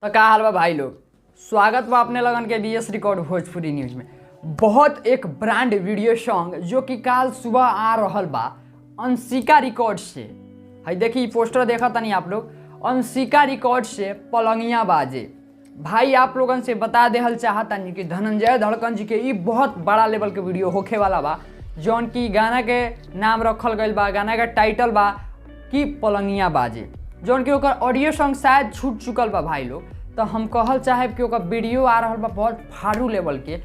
तो का हाल बा भाई लोग, स्वागत बा अपने लगन के बीएस रिकॉर्ड भोजपुरी न्यूज में। बहुत एक ब्रांड वीडियो सॉन्ग जो कि काल सुबह आ रहल बा अंशिका रिकॉर्ड से। हई देखी पोस्टर देखा तनी आप लोग, अंशिका रिकॉर्ड से पलंगिया बाजे। भाई आप लोगन से बता देहल चाहतनी कि धनंजय धड़कन जी के ई बहुत बड़ा लेवल के वीडियो होखे वाला बा, जौन की गाना के नाम रखल गईल बा, गाना का टाइटल बा कि पलंगिया बाजे, जौन की ओकर ऑडियो सॉन्ग शायद छूट चुकल बा भाई लोग। तो हम कहल चाहेब कि ओकर वीडियो आ रहा बा बहुत फाड़ू लेवल के।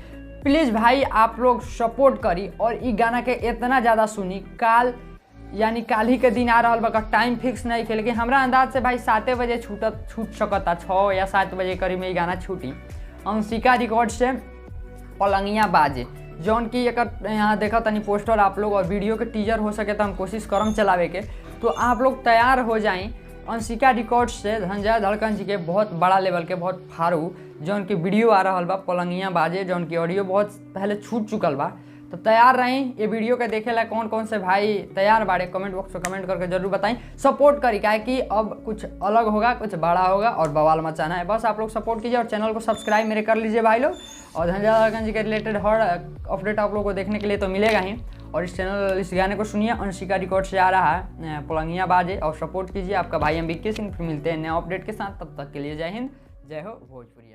प्लीज़ भाई आप लोग सपोर्ट करी और ई गाना के इतना ज़्यादा सुनी। काल यानी काल ही के दिन आ रहा बा, टाइम फिक्स नहीं खे, लेकिन हमरा अंदाज से भाई 7 बजे छूट सकता, 6 या 7 बजे करीब में ये गाना छूटी। अंशिका रिकॉर्ड से पलंगिया बाजे, जौन की एक यहाँ देखा तनी पोस्टर आप लोग, और वीडियो के टीजर हो सके तो हम कोशिश करम चलावे के। तो आप लोग तैयार हो जाएं। अंशिका रिकॉर्ड से धनंजय धड़कन जी के बहुत बड़ा लेवल के बहुत फारू जौन की वीडियो आ रहा बा पलंगिया बाजे, जौन की ऑडियो बहुत पहले छूट चुकल बा। तो तैयार रहें ये वीडियो के देखे ला। कौन कौन से भाई तैयार बाड़े कमेंट बॉक्स में कमेंट करके जरूर बताएं, सपोर्ट करी, क्या कि अब कुछ अलग होगा, कुछ बड़ा होगा और बवाल मचाना है। बस आप लोग सपोर्ट कीजिए और चैनल को सब्सक्राइब मेरे कर लीजिए भाई लोग। और धनंजय धड़कन जी के रिलेटेड हर अपडेट आप लोग को देखने के लिए तो मिलेगा ही। और इस गाने को सुनिए, अंशिका रिकॉर्ड से आ रहा है पलंगिया बाजे, और सपोर्ट कीजिए। आपका भाई एम BK सिंह, फिर मिलते हैं नए अपडेट के साथ। तब तक के लिए जय हिंद, जय हो भोजपुरी।